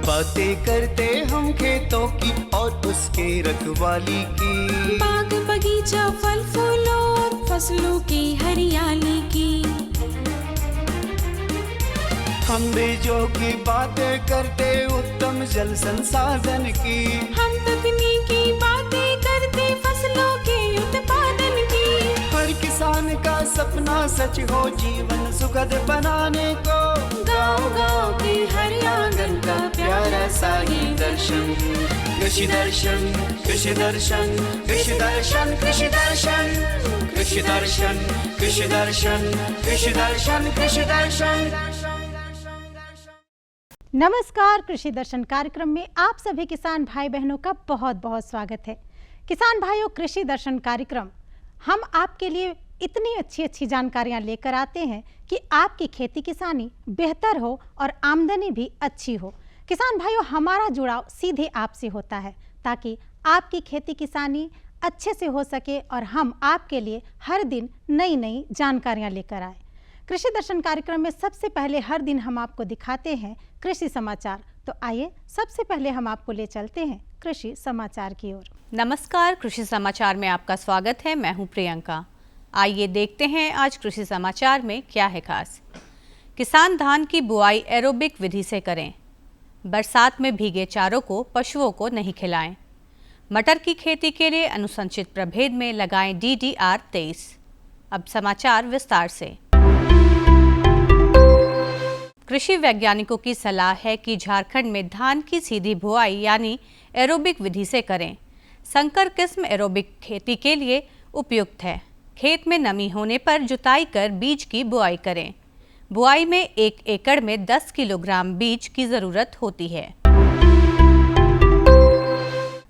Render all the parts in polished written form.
बातें करते हम खेतों की और उसके रखवाली की, बाग बगीचा फल फूलों और फसलों की हरियाली की। हम बीजों की बातें करते उत्तम जल संसाधन की, हम तकनीकी बातें करते फसलों के उत्पादन की। हर किसान का सपना सच हो जीवन सुखद बनाने को, गाँव-गाँव के हर आंगन का प्यारा सा ये दर्शन। कृषि दर्शन, कृषि दर्शन, कृषि दर्शन, कृषि दर्शन, कृषि दर्शन, कृषि दर्शन, कृषि दर्शन, कृषि दर्शन। नमस्कार, कृषि दर्शन कार्यक्रम में आप सभी किसान भाई बहनों का बहुत बहुत स्वागत है। किसान भाइयों, कृषि दर्शन कार्यक्रम हम आपके लिए इतनी अच्छी अच्छी जानकारियां लेकर आते हैं कि आपकी खेती किसानी बेहतर हो और आमदनी भी अच्छी हो। किसान भाइयों, हमारा जुड़ाव सीधे आपसे होता है ताकि आपकी खेती किसानी अच्छे से हो सके और हम आपके लिए हर दिन नई नई जानकारियां लेकर आए। कृषि दर्शन कार्यक्रम में सबसे पहले हर दिन हम आपको दिखाते हैं कृषि समाचार। तो आइए सबसे पहले हम आपको ले चलते हैं कृषि समाचार की ओर। नमस्कार, कृषि समाचार में आपका स्वागत है। मैं हूं प्रियंका। आइए देखते हैं आज कृषि समाचार में क्या है खास। किसान धान की बुआई एरोबिक विधि से करें। बरसात में भीगे चारों को पशुओं को नहीं खिलाएं। मटर की खेती के लिए अनुशंसित प्रभेद में लगाएं DDR 23। अब समाचार विस्तार से। कृषि वैज्ञानिकों की सलाह है कि झारखंड में धान की सीधी बुआई यानी एरोबिक विधि से करें। संकर किस्म एरोबिक खेती के लिए उपयुक्त है। खेत में नमी होने पर जुताई कर बीज की बुआई करें। बुआई में 1 एकड़ में 10 किलोग्राम बीज की जरूरत होती है।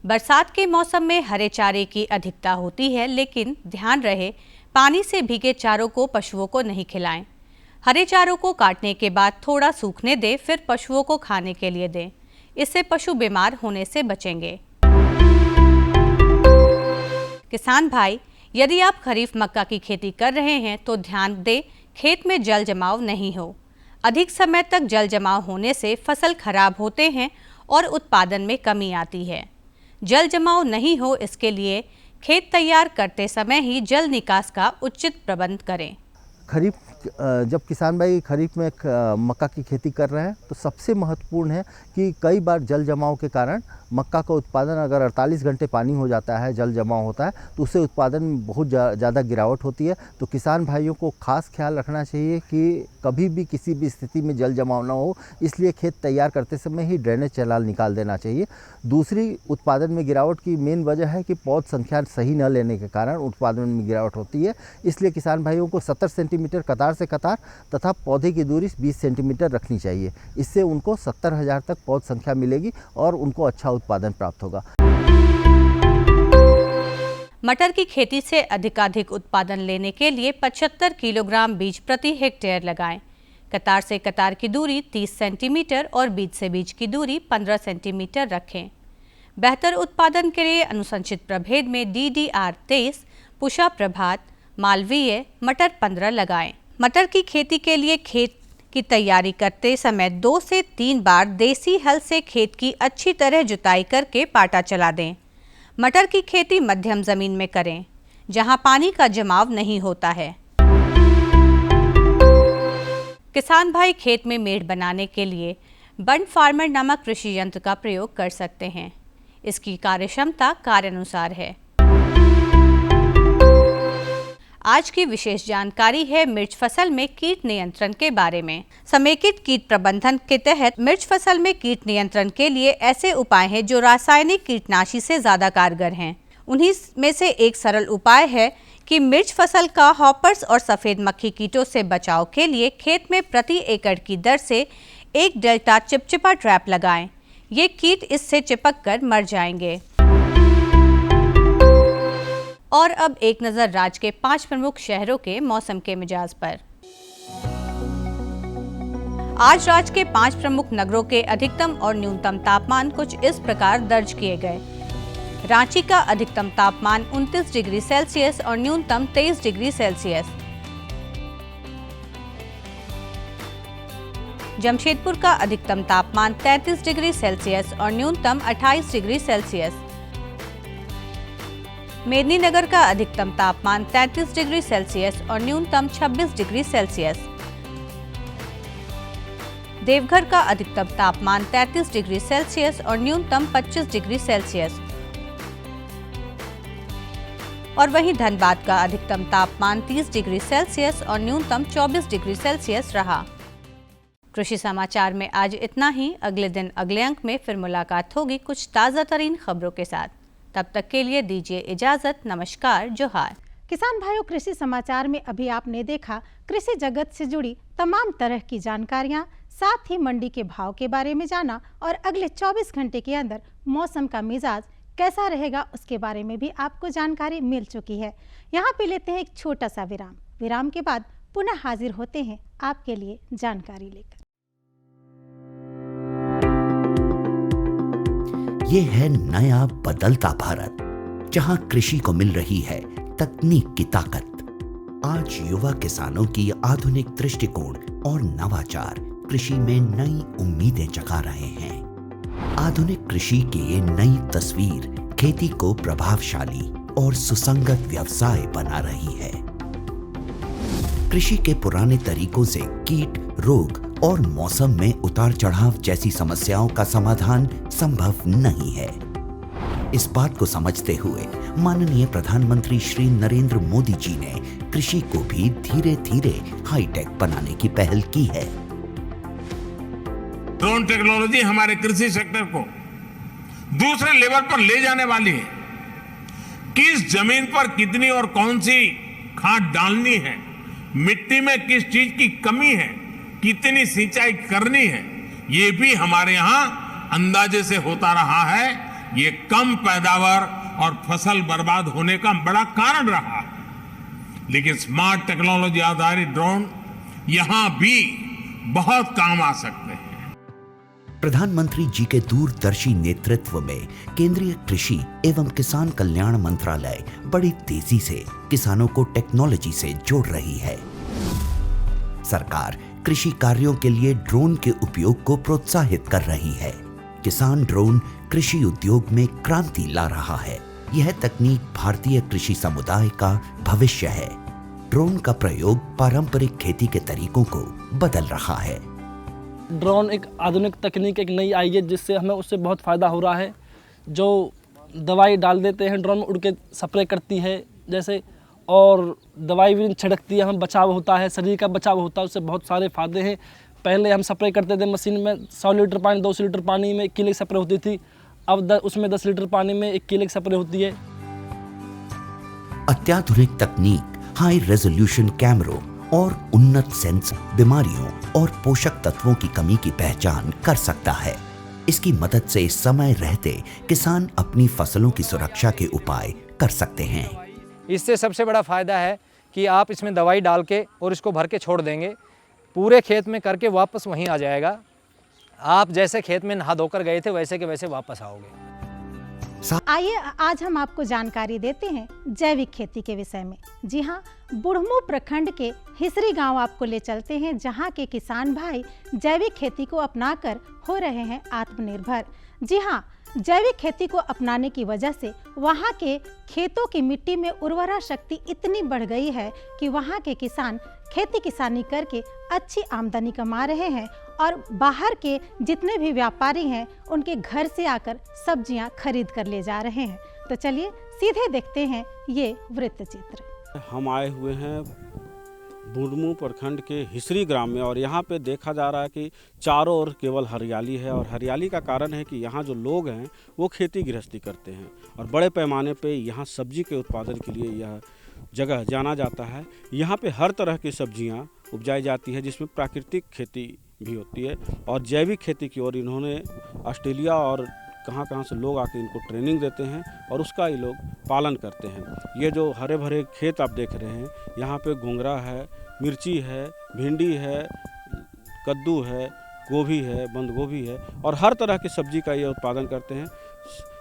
बरसात के मौसम में हरे चारे की अधिकता होती है, लेकिन ध्यान रहे पानी से भीगे चारों को पशुओं को नहीं खिलाएं। हरे चारों को काटने के बाद थोड़ा सूखने दें, फिर पशुओं को खाने के लिए दें। इससे पशु बीमार होने से बचेंगे। किसान भाई, यदि आप खरीफ मक्का की खेती कर रहे हैं तो ध्यान दें खेत में जल जमाव नहीं हो। अधिक समय तक जल जमाव होने से फसल खराब होते हैं और उत्पादन में कमी आती है। जल जमाव नहीं हो, इसके लिए खेत तैयार करते समय ही जल निकास का उचित प्रबंध करें। खरीफ जब किसान भाई खरीफ में मक्का की खेती कर रहे हैं तो सबसे महत्वपूर्ण है कि कई बार जल जमाव के कारण मक्का का उत्पादन, अगर 48 घंटे पानी हो जाता है, जल जमाव होता है, तो उससे उत्पादन में बहुत ज़्यादा गिरावट होती है। तो किसान भाइयों को खास ख्याल रखना चाहिए कि कभी भी किसी भी स्थिति में जल जमाव ना हो, इसलिए खेत तैयार करते समय ही ड्रेनेज चैनल निकाल देना चाहिए। दूसरी, उत्पादन में गिरावट की मेन वजह है कि पौध संख्या सही न लेने के कारण उत्पादन में गिरावट होती है। इसलिए किसान भाइयों को 70 सेंटीमीटर कतार से कतार तथा पौधे की दूरी 20 सेंटीमीटर रखनी चाहिए। इससे उनको 70,000 तक पौध संख्या मिलेगी और उनको अच्छा उत्पादन प्राप्त होगा। मटर की खेती से अधिकाधिक उत्पादन लेने के लिए 75 किलोग्राम बीज प्रति हेक्टेयर लगाएं। कतार से कतार की दूरी 30 सेंटीमीटर और बीज से बीज की दूरी 15 सेंटीमीटर रखें। बेहतर उत्पादन के लिए अनुशंसित प्रभेद में DDR 23, पुषा प्रभात, मालवीय, मटर 15 लगाएं। मटर की खेती के लिए खेत की तैयारी करते समय 2 से 3 बार देसी हल से खेत की अच्छी तरह जुताई करके पाटा चला दें। मटर की खेती मध्यम जमीन में करें, जहां पानी का जमाव नहीं होता है। किसान भाई खेत में मेड़ बनाने के लिए बंड फार्मर नामक कृषि यंत्र का प्रयोग कर सकते हैं। इसकी कार्यक्षमता कार्यानुसार है। आज की विशेष जानकारी है मिर्च फसल में कीट नियंत्रण के बारे में। समेकित कीट प्रबंधन के तहत मिर्च फसल में कीट नियंत्रण के लिए ऐसे उपाय हैं जो रासायनिक कीटनाशी से ज्यादा कारगर हैं। उन्हीं में से एक सरल उपाय है कि मिर्च फसल का हॉपर्स और सफेद मक्खी कीटों से बचाव के लिए खेत में प्रति एकड़ की दर से 1 डेल्टा चिपचिपा ट्रैप लगाएं। ये कीट इससे चिपक कर मर जाएंगे। और अब एक नजर राज्य के 5 प्रमुख शहरों के मौसम के मिजाज पर। आज राज्य के 5 प्रमुख नगरों के अधिकतम और न्यूनतम तापमान कुछ इस प्रकार दर्ज किए गए। रांची का अधिकतम तापमान 29 डिग्री सेल्सियस और न्यूनतम 23 डिग्री सेल्सियस। जमशेदपुर का अधिकतम तापमान 33 डिग्री सेल्सियस और न्यूनतम 28 डिग्री सेल्सियस। मेदिनीनगर का अधिकतम तापमान 33 डिग्री सेल्सियस और न्यूनतम 26 डिग्री सेल्सियस। देवघर का अधिकतम तापमान 33 डिग्री सेल्सियस और न्यूनतम 25 डिग्री सेल्सियस। और वहीं धनबाद का अधिकतम तापमान 30 डिग्री सेल्सियस और न्यूनतम 24 डिग्री सेल्सियस रहा। कृषि समाचार में आज इतना ही। अगले दिन अगले अंक में फिर मुलाकात होगी कुछ ताज़ा तरीन खबरों के साथ। तब तक के लिए दीजिए इजाजत। नमस्कार, जोहार। किसान भाइयों, कृषि समाचार में अभी आपने देखा कृषि जगत से जुड़ी तमाम तरह की जानकारियां, साथ ही मंडी के भाव के बारे में जाना और अगले 24 घंटे के अंदर मौसम का मिजाज कैसा रहेगा उसके बारे में भी आपको जानकारी मिल चुकी है। यहाँ पे लेते हैं एक छोटा सा विराम। विराम के बाद पुनः हाजिर होते हैं आपके लिए जानकारी लेकर। ये है नया बदलता भारत, जहां कृषि को मिल रही है तकनीक की ताकत। आज युवा किसानों की आधुनिक दृष्टिकोण और नवाचार कृषि में नई उम्मीदें जगा रहे हैं। आधुनिक कृषि की ये नई तस्वीर खेती को प्रभावशाली और सुसंगत व्यवसाय बना रही है। कृषि के पुराने तरीकों से कीट, रोग और मौसम में उतार चढ़ाव जैसी समस्याओं का समाधान संभव नहीं है। इस बात को समझते हुए माननीय प्रधानमंत्री श्री नरेंद्र मोदी जी ने कृषि को भी धीरे धीरे हाईटेक बनाने की पहल की है। ड्रोन टेक्नोलॉजी हमारे कृषि सेक्टर को दूसरे लेवल पर ले जाने वाली है। किस जमीन पर कितनी और कौन सी खाद डालनी है, मिट्टी में किस चीज की कमी है, कितनी सिंचाई करनी है, ये भी हमारे यहाँ अंदाजे से होता रहा है। ये कम पैदावार और फसल बर्बाद होने का बड़ा कारण रहा है। लेकिन स्मार्ट टेक्नोलॉजी आधारित ड्रोन यहां भी बहुत काम आ सकते हैं। प्रधानमंत्री जी के दूरदर्शी नेतृत्व में केंद्रीय कृषि एवं किसान कल्याण मंत्रालय बड़ी तेजी से किसानों को टेक्नोलॉजी से जोड़ रही है। सरकार कृषि कार्यों के लिए ड्रोन के उपयोग को प्रोत्साहित कर रही है। किसान ड्रोन कृषि उद्योग में क्रांति ला रहा है। यह तकनीक भारतीय कृषि समुदाय का भविष्य है। ड्रोन का प्रयोग पारंपरिक खेती के तरीकों को बदल रहा है। ड्रोन एक आधुनिक तकनीक एक नई आई है, जिससे हमें उससे बहुत फ़ायदा हो रहा है। जो दवाई डाल देते हैं ड्रोन में उड़ के स्प्रे करती है जैसे, और दवाई भी छिड़कती है, हमें बचाव होता है, शरीर का बचाव होता है, उससे बहुत सारे फ़ायदे हैं। पहले हम स्प्रे करते थे मशीन में 100 लीटर पानी 200 लीटर पानी में 1 किलो स्प्रे होती थी। अब उसमें 10 लीटर पानी में 1 किलो स्प्रे होती है। अत्याधुनिक तकनीक, हाई रेजोल्यूशन कैमरों और उन्नत सेंसर बीमारियों और पोषक तत्वों की कमी की पहचान कर सकता है। इसकी मदद से समय रहते किसान अपनी फसलों की सुरक्षा के उपाय कर सकते हैं। इससे सबसे बड़ा फ़ायदा है कि आप इसमें दवाई डाल के और इसको भर के छोड़ देंगे, पूरे खेत में करके वापस वहीं आ जाएगा। आप जैसे खेत में नहा धोकर गए थे वैसे के वैसे वापस आओगे। आइए आज हम आपको जानकारी देते हैं जैविक खेती के विषय में। जी हाँ, बुढ़मू प्रखंड के हिसरी गांव आपको ले चलते हैं, जहां के किसान भाई जैविक खेती को अपनाकर हो रहे हैं आत्मनिर्भर। जी हाँ, जैविक खेती को अपनाने की वजह से वहां के खेतों की मिट्टी में उर्वरा शक्ति इतनी बढ़ गई है कि वहां के किसान खेती किसानी करके अच्छी आमदनी कमा रहे हैं और बाहर के जितने भी व्यापारी हैं उनके घर से आकर सब्जियां खरीद कर ले जा रहे हैं। तो चलिए सीधे देखते हैं ये वृत्त चित्र। हम आए हुए हैं बुढ़मू प्रखंड के हिसरी ग्राम में, और यहाँ पे देखा जा रहा है कि चारों ओर केवल हरियाली है। और हरियाली का कारण है कि यहाँ जो लोग हैं वो खेती गृहस्थी करते हैं और बड़े पैमाने पे यहाँ सब्जी के उत्पादन के लिए यह जगह जाना जाता है। यहाँ पे हर तरह की सब्जियाँ उपजाई जाती है, जिसमें प्राकृतिक खेती भी होती है और जैविक खेती की ओर इन्होंने ऑस्ट्रेलिया और कहाँ से लोग आके इनको ट्रेनिंग देते हैं और उसका ये लोग पालन करते हैं। ये जो हरे भरे खेत आप देख रहे हैं, यहाँ पे घुंघरा है, मिर्ची है, भिंडी है, कद्दू है, गोभी है, बंद गोभी है और हर तरह की सब्जी का ये उत्पादन करते हैं।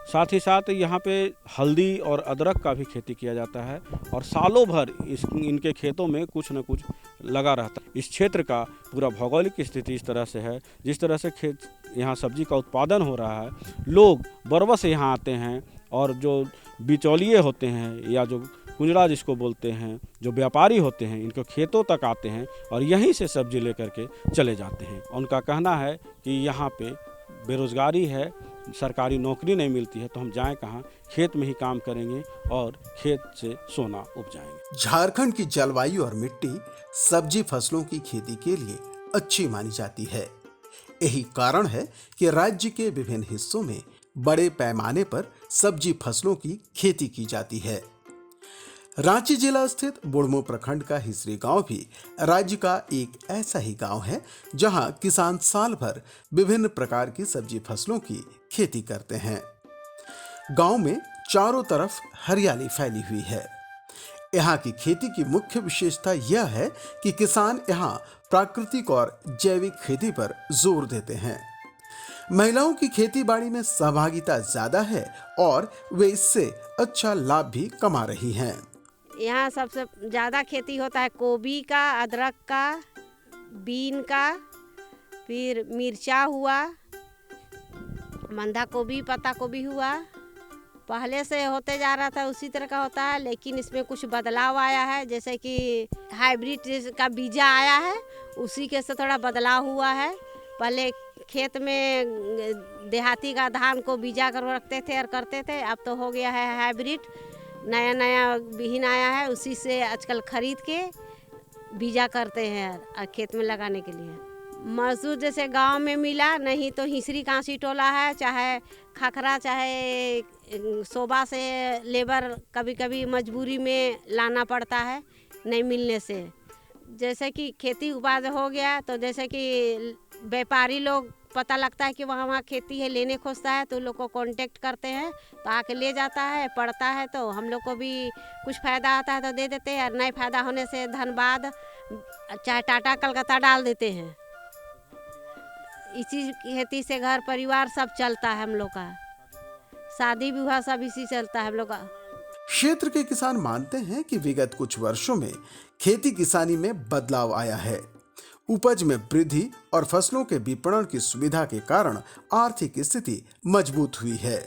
साथ ही साथ यहाँ पे हल्दी और अदरक का भी खेती किया जाता है और सालों भर इनके खेतों में कुछ न कुछ लगा रहता है। इस क्षेत्र का पूरा भौगोलिक स्थिति इस तरह से है, जिस तरह से यहाँ सब्जी का उत्पादन हो रहा है, लोग बरबस यहाँ आते हैं और जो बिचौलिए होते हैं या जो कुंजड़ा जिसको बोलते हैं, जो व्यापारी होते हैं, इनको खेतों तक आते हैं और यहीं से सब्जी लेकर के चले जाते हैं। उनका कहना है कि यहाँ पे बेरोज़गारी है, सरकारी नौकरी नहीं मिलती है, तो हम जाएं कहाँ, खेत में ही काम करेंगे और खेत से सोना उपजाएंगे। झारखंड की जलवायु और मिट्टी सब्जी फसलों की खेती के लिए अच्छी मानी जाती है। यही कारण है कि राज्य के विभिन्न हिस्सों में बड़े पैमाने पर सब्जी फसलों की खेती की जाती है। रांची जिला स्थित बुढ़मू प्रखंड का हिसरी गांव भी राज्य का एक ऐसा ही गांव है जहां किसान साल भर विभिन्न प्रकार की सब्जी फसलों की खेती करते हैं। गांव में चारों तरफ हरियाली फैली हुई है। यहाँ की खेती की मुख्य विशेषता यह है कि किसान यहाँ प्राकृतिक और जैविक खेती पर जोर देते हैं। महिलाओं की खेती बाड़ी में सहभागिता ज्यादा है और वे इससे अच्छा लाभ भी कमा रही हैं। यहाँ सबसे ज़्यादा खेती होता है गोभी का, अदरक का, बीन का, फिर मिर्चा हुआ, बंधा गोभी, पत्ता गोभी हुआ। पहले से होते जा रहा था उसी तरह का होता है, लेकिन इसमें कुछ बदलाव आया है, जैसे कि हाइब्रिड का बीजा आया है, उसी के से थोड़ा बदलाव हुआ है। पहले खेत में देहाती का धान को बीजा कर रखते थे और करते थे, अब तो हो गया है हाइब्रिड, नया नया बीहन आया है, उसी से आजकल खरीद के बीजा करते हैं और खेत में लगाने के लिए। मजदूर जैसे गांव में मिला, नहीं तो हिसरी कांसी टोला है, चाहे खखरा, चाहे सोबा से लेबर कभी कभी मजबूरी में लाना पड़ता है नहीं मिलने से। जैसे कि खेती उपज हो गया तो जैसे कि व्यापारी लोग पता लगता है कि वहाँ खेती है, लेने खोजता है, तो लोग को कांटेक्ट करते हैं, तो आके ले जाता है, पड़ता है, तो हम लोग को भी कुछ फ़ायदा आता है तो दे देते हैं, और नहीं फ़ायदा होने से धनबाद चाहे टाटा कलकत्ता डाल देते हैं। इसी खेती से घर परिवार सब चलता है हम लोग का, शादी विवाह सब इसी चलता है हम लोग का। क्षेत्र के किसान मानते हैं कि विगत कुछ वर्षों में खेती किसानी में बदलाव आया है। उपज में वृद्धि और फसलों के विपणन की सुविधा के कारण आर्थिक स्थिति मजबूत हुई है।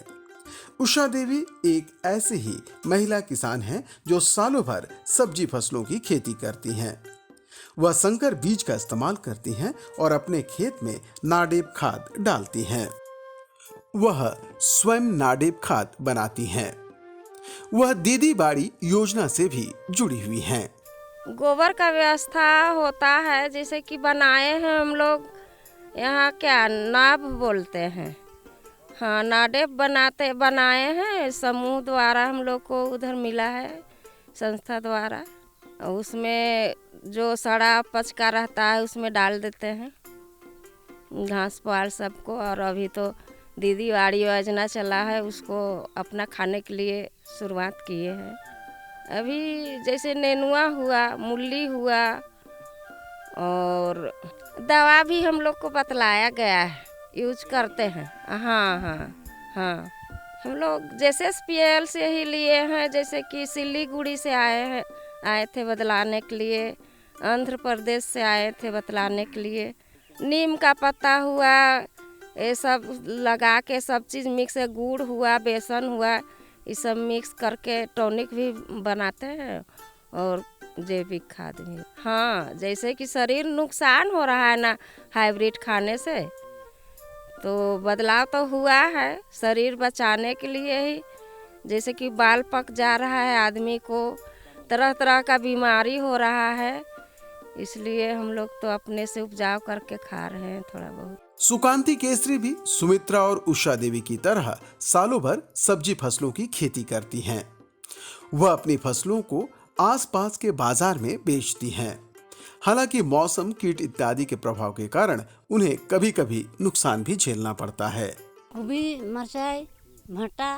उषा देवी एक ऐसे ही महिला किसान हैं जो सालों भर सब्जी फसलों की खेती करती हैं। वह संकर बीज का इस्तेमाल करती हैं और अपने खेत में नाडेप खाद डालती हैं। वह स्वयं नाडेप खाद बनाती हैं। वह दीदी बाड़ी योजना से भी जुड़ी हुई हैं। गोबर का व्यवस्था होता है, जैसे कि बनाए हैं हम लोग यहाँ क्या नाब बोलते हैं, हाँ नाडेप बनाए हैं, समूह द्वारा हम लोग को उधर मिला है संस्था द्वारा। उसमें जो सड़ा पचका रहता है उसमें डाल देते हैं घास पाल सबको। और अभी तो दीदी बाड़ी योजना चला है, उसको अपना खाने के लिए शुरुआत किए हैं। अभी जैसे नेनुआ हुआ, मूली हुआ, और दवा भी हम लोग को बतलाया गया है, यूज करते हैं। हाँ हाँ हाँ, हम लोग जैसे SPL से ही लिए हैं, जैसे कि सिलीगुड़ी से आए थे बदलाने के लिए, आंध्र प्रदेश से आए थे बतलाने के लिए। नीम का पत्ता हुआ, ये सब लगा के सब चीज़ मिक्स है, गुड़ हुआ, बेसन हुआ, ये सब मिक्स करके टॉनिक भी बनाते हैं और जैविक खाद भी। हाँ, जैसे कि शरीर नुकसान हो रहा है ना हाइब्रिड खाने से, तो बदलाव तो हुआ है शरीर बचाने के लिए ही। जैसे कि बाल पक जा रहा है, आदमी को तरह तरह का बीमारी हो रहा है, इसलिए हम लोग तो अपने से उपजाव करके खा रहे हैं थोड़ा बहुत। सुकांती केसरी भी सुमित्रा और उषा देवी की तरह सालों भर सब्जी फसलों की खेती करती हैं। वह अपनी फसलों को आसपास के बाजार में बेचती हैं। हालांकि मौसम, कीट इत्यादि के प्रभाव के कारण उन्हें कभी कभी नुकसान भी झेलना पड़ता है। गोभी, मिर्चाई, भट्टा,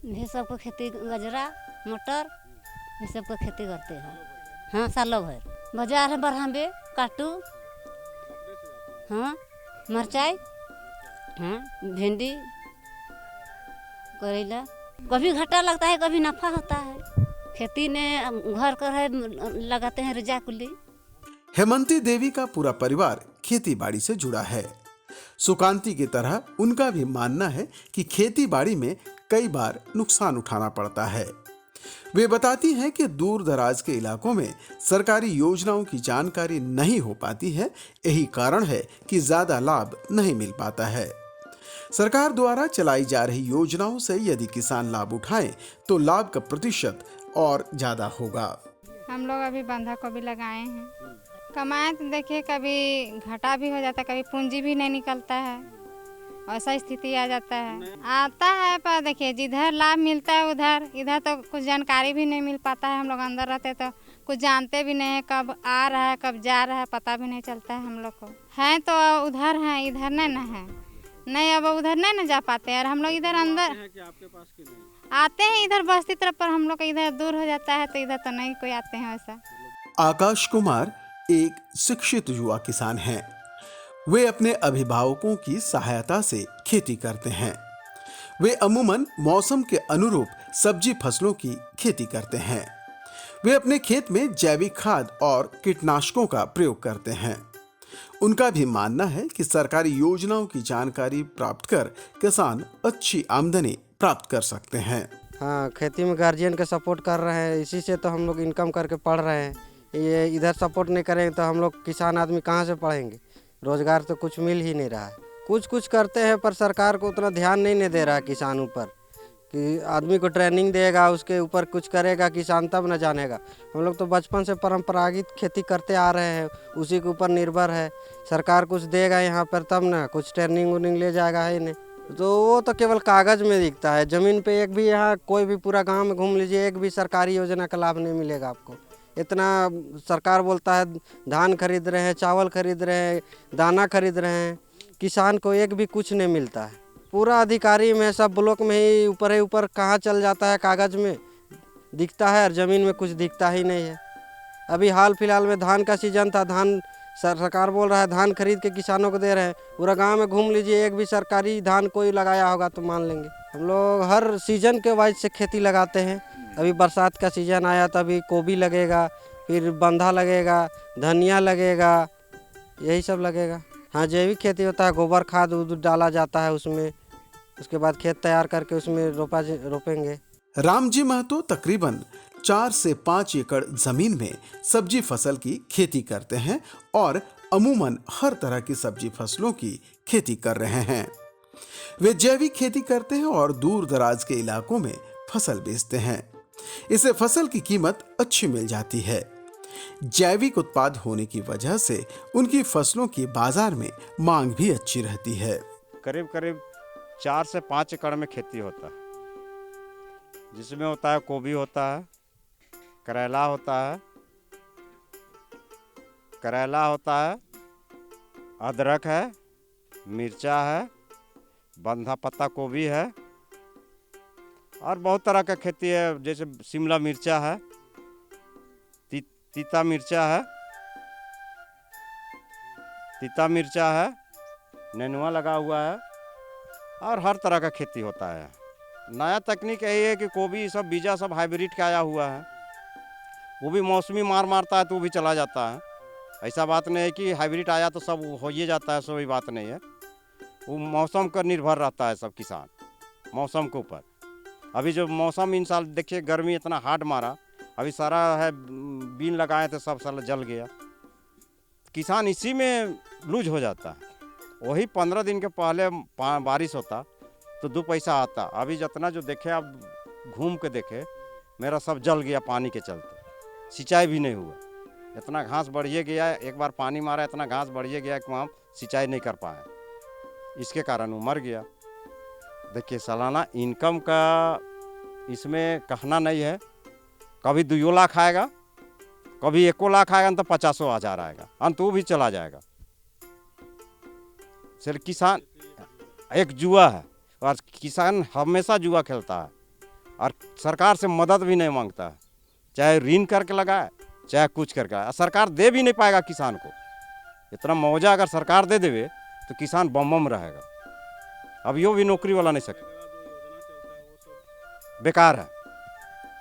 ये सब को खेती, गजरा, मटर, ये सब को खेती करते हैं। हाँ, सालों भर बाजार है बरहाबे, काटू, हाँ मिर्चाई, हाँ भिंडी, करेला। कभी घाटा लगता है, कभी नफा होता है। खेती ने घर कर है, लगाते हैं रजा कुली। हेमंती देवी का पूरा परिवार खेती बाड़ी से जुड़ा है। सुकांती की तरह उनका भी मानना है कि खेती बाड़ी में कई बार नुकसान उठाना पड़ता है। वे बताती हैं कि दूर दराज के इलाकों में सरकारी योजनाओं की जानकारी नहीं हो पाती है। यही कारण है कि ज्यादा लाभ नहीं मिल पाता है। सरकार द्वारा चलाई जा रही योजनाओं से यदि किसान लाभ उठाएं तो लाभ का प्रतिशत और ज्यादा होगा। हम लोग अभी बंधा गोभी लगाए हैं। कमाए तो देखिए कभी घाटा भी हो जाता है, कभी पूंजी भी नहीं निकलता है, ऐसा स्थिति आ जाता है। आता है पर देखिए जिधर लाभ मिलता है इधर तो कुछ जानकारी भी नहीं मिल पाता है। हम लोग अंदर रहते तो कुछ जानते भी नहीं है, कब आ रहा है कब जा रहा है पता भी नहीं चलता है हम लोग को। है तो उधर है, इधर नहीं ना है, नहीं अब उधर नहीं ना जा पाते हैं। हम लोग इधर अंदर आते हैं, इधर बस्ती तरफ, पर हम लोग इधर दूर हो जाता है तो इधर तो नहीं कोई आते हैं वैसा। आकाश कुमार एक शिक्षित युवा किसान हैं। वे अपने अभिभावकों की सहायता से खेती करते हैं। वे अमूमन मौसम के अनुरूप सब्जी फसलों की खेती करते हैं। वे अपने खेत में जैविक खाद और कीटनाशकों का प्रयोग करते हैं। उनका भी मानना है कि सरकारी योजनाओं की जानकारी प्राप्त कर किसान अच्छी आमदनी प्राप्त कर सकते हैं। हाँ, खेती में गार्जियन का सपोर्ट कर रहे हैं, इसी से तो हम लोग इनकम करके पढ़ रहे हैं। ये इधर सपोर्ट नहीं करेंगे तो हम लोग किसान आदमी कहाँ से पढ़ेंगे? रोजगार तो कुछ मिल ही नहीं रहा है। कुछ करते हैं पर सरकार को उतना ध्यान नहीं दे रहा है किसानों पर, कि आदमी को ट्रेनिंग देगा उसके ऊपर कुछ करेगा किसान तब न जानेगा। हम लोग तो बचपन से परंपरागत खेती करते आ रहे हैं, उसी के ऊपर निर्भर है। सरकार कुछ देगा यहाँ पर तब ना, कुछ ट्रेनिंग उनिंग ले जाएगा ही नहीं, तो वो तो केवल कागज़ में दिखता है। ज़मीन पे एक भी, यहाँ कोई भी पूरा गांव में घूम लीजिए, एक भी सरकारी योजना का लाभ नहीं मिलेगा आपको। इतना सरकार बोलता है धान खरीद रहे हैं, चावल खरीद रहे हैं, दाना खरीद रहे हैं, किसान को एक भी कुछ नहीं मिलता है। पूरा अधिकारी में सब ब्लॉक में ही ऊपर कहाँ चल जाता है, कागज़ में दिखता है और ज़मीन में कुछ दिखता ही नहीं है। अभी हाल फिलहाल में धान का सीजन था, धान सरकार बोल रहा है धान खरीद के किसानों को दे रहे हैं। पूरा गांव में घूम लीजिए, एक भी सरकारी धान कोई लगाया होगा तो मान लेंगे। हम लोग हर सीजन के वाइज से खेती लगाते हैं। अभी बरसात का सीजन आया तो अभी गोभी लगेगा, फिर बंधा लगेगा, धनिया लगेगा, यही सब लगेगा। हाँ, जैविक खेती होता है, गोबर खाद डाला जाता है उसमें, उसके बाद खेत तैयार करके उसमें रोपेंगे। रामजी महतो तकरीबन 4 से 5 एकड़ जमीन में सब्जी फसल की खेती करते हैं और अमूमन हर तरह की सब्जी फसलों की खेती कर रहे हैं। वे जैविक खेती करते हैं और दूर दराज के इलाकों में फसल बेचते हैं। इससे फसल की कीमत अच्छी मिल जाती है। जैविक उत्पाद होने की वजह से उनकी फसलों की बाजार में मांग भी अच्छी रहती है। करीब 4 से 5 एकड़ में खेती होता है, जिसमें होता है गोभी होता है, करेला होता है, अदरक है, मिर्चा है, बंधा पत्ता गोभी है और बहुत तरह का खेती है। जैसे शिमला मिर्चा है, तीता मिर्चा है, नेनुआ लगा हुआ है और हर तरह का खेती होता है। नया तकनीक यही है कि गोभी सब बीजा सब हाइब्रिड का आया हुआ है, वो भी मौसमी मारता है तो वो भी चला जाता है। ऐसा बात नहीं है कि हाइब्रिड आया तो सब हो ही जाता है, सो बात नहीं है। वो मौसम पर निर्भर रहता है सब किसान, मौसम के ऊपर। अभी जो मौसम इन साल देखिए गर्मी इतना हार्ड मारा, अभी सारा है बीन लगाए थे सब साल जल गया, किसान इसी में लूज हो जाता है। वही 15 दिन के पहले बारिश होता तो 2 पैसा आता। अभी जितना जो देखे आप घूम के देखे, मेरा सब जल गया पानी के चलते, सिंचाई भी नहीं हुआ। इतना घास बढ़िए गया है, एक बार पानी मारा इतना घास बढ़िए गया कि वहाँ सिंचाई नहीं कर पाए, इसके कारण वो मर गया। देखिए सालाना इनकम का इसमें कहना नहीं है, कभी 2 लाख आएगा, कभी 1 लाख आएगा तो 50,000 आएगा, अंत वो भी चला जाएगा। सिर किसान एक जुआ है और किसान हमेशा जुआ खेलता है और सरकार से मदद भी नहीं मांगता है, चाहे ऋण करके लगाए चाहे कुछ करके। सरकार दे भी नहीं पाएगा किसान को। इतना मुआवजा अगर सरकार दे देवे तो किसान बम रहेगा। अब यो भी नौकरी वाला नहीं सके। बेकार है,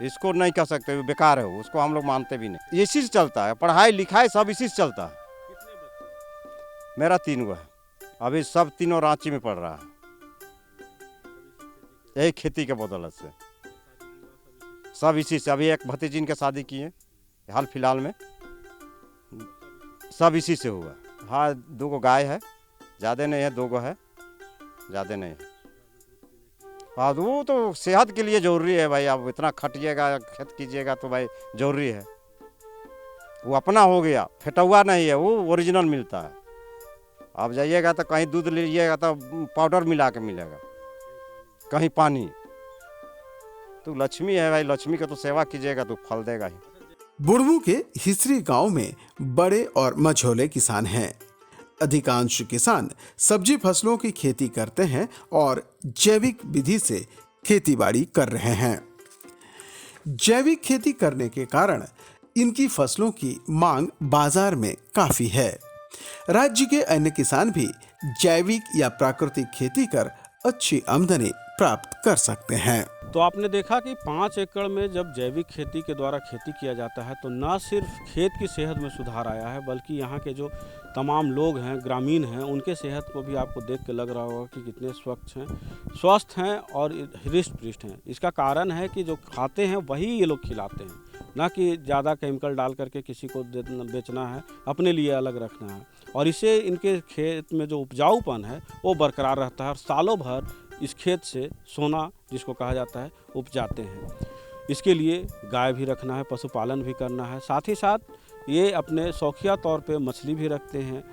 इसको नहीं कह सकते बेकार है, उसको हम लोग मानते भी नहीं। इसी से चलता है, पढ़ाई लिखाई सब इसी से चलता है। मेरा 3 गो है, अभी सब तीनों रांची में पढ़ रहा है, यही खेती के बदौलत से सब इसी से। अभी एक भतीजी के शादी किए हाल फिलहाल में, सब इसी से हुआ। हाँ 2 गो गाय है, ज़्यादा नहीं है, 2 गो है, ज़्यादा नहीं है। हाँ वो तो सेहत के लिए ज़रूरी है भाई, आप इतना खटिएगा खेत कीजिएगा तो भाई ज़रूरी है। वो अपना हो गया, फेटा हुआ नहीं है, वो ओरिजिनल मिलता है। आप जाइएगा तो कहीं दूध लीजिएगा तो पाउडर मिला के मिलेगा, कहीं पानी। तो लक्ष्मी है भाई, लक्ष्मी का तो सेवा कीजिएगा तो फल देगा ही। बुढ़मू के हिसरी गांव में बड़े और मझोले किसान हैं। अधिकांश किसान सब्जी फसलों की खेती करते हैं और जैविक विधि से खेतीबाड़ी कर रहे हैं। जैविक खेती करने के कारण इनकी फसलों की मांग बाजार में काफी है। राज्य के अन्य किसान भी जैविक या प्राकृतिक खेती कर अच्छी आमदनी प्राप्त कर सकते हैं। तो आपने देखा कि 5 एकड़ में जब जैविक खेती के द्वारा खेती किया जाता है तो न सिर्फ खेत की सेहत में सुधार आया है, बल्कि यहाँ के जो तमाम लोग हैं, ग्रामीण हैं, उनके सेहत को भी आपको देख के लग रहा होगा कि कितने स्वस्थ हैं और हृष्ट पुष्ट हैं। इसका कारण है कि जो खाते हैं वही ये लोग खिलाते हैं, ना कि ज़्यादा केमिकल डाल करके किसी को बेचना है, अपने लिए अलग रखना है। और इससे इनके खेत में जो उपजाऊपन है वो बरकरार रहता है और सालों भर इस खेत से सोना जिसको कहा जाता है उपजाते हैं। इसके लिए गाय भी रखना है, पशुपालन भी करना है, साथ ही साथ ये अपने शौकिया तौर पे मछली भी रखते हैं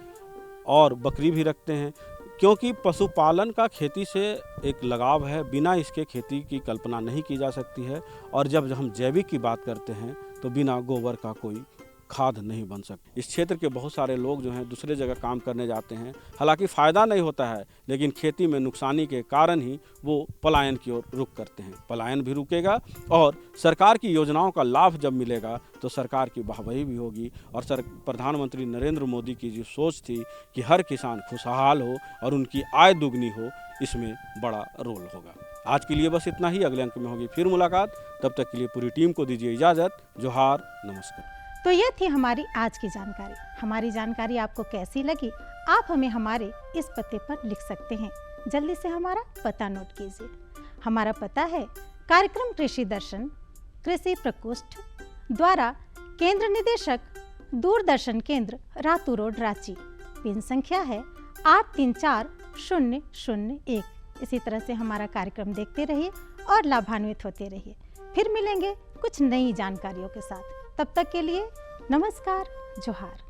और बकरी भी रखते हैं, क्योंकि पशुपालन का खेती से एक लगाव है, बिना इसके खेती की कल्पना नहीं की जा सकती है। और जब हम जैविक की बात करते हैं तो बिना गोबर का कोई खाद नहीं बन सकती। इस क्षेत्र के बहुत सारे लोग जो हैं दूसरे जगह काम करने जाते हैं, हालांकि फ़ायदा नहीं होता है, लेकिन खेती में नुकसानी के कारण ही वो पलायन की ओर रुख करते हैं। पलायन भी रुकेगा और सरकार की योजनाओं का लाभ जब मिलेगा तो सरकार की वाहवाही भी होगी। और प्रधानमंत्री नरेंद्र मोदी की जो सोच थी कि हर किसान खुशहाल हो और उनकी आय दुगनी हो, इसमें बड़ा रोल होगा। आज के लिए बस इतना ही, अगले अंक में होगी फिर मुलाकात। तब तक के लिए पूरी टीम को दीजिए इजाज़त। जोहार, नमस्कार। तो ये थी हमारी आज की जानकारी। हमारी जानकारी आपको कैसी लगी, आप हमें हमारे इस पते पर लिख सकते हैं। जल्दी से हमारा पता नोट कीजिए। हमारा पता है कार्यक्रम कृषि दर्शन, कृषि प्रकोष्ठ द्वारा केंद्र निदेशक, दूरदर्शन केंद्र, रातू रोड, रांची। पिन संख्या है 834001। इसी तरह से हमारा कार्यक्रम देखते रहिए और लाभान्वित होते रहिए। फिर मिलेंगे कुछ नई जानकारियों के साथ। तब तक के लिए नमस्कार, जोहार।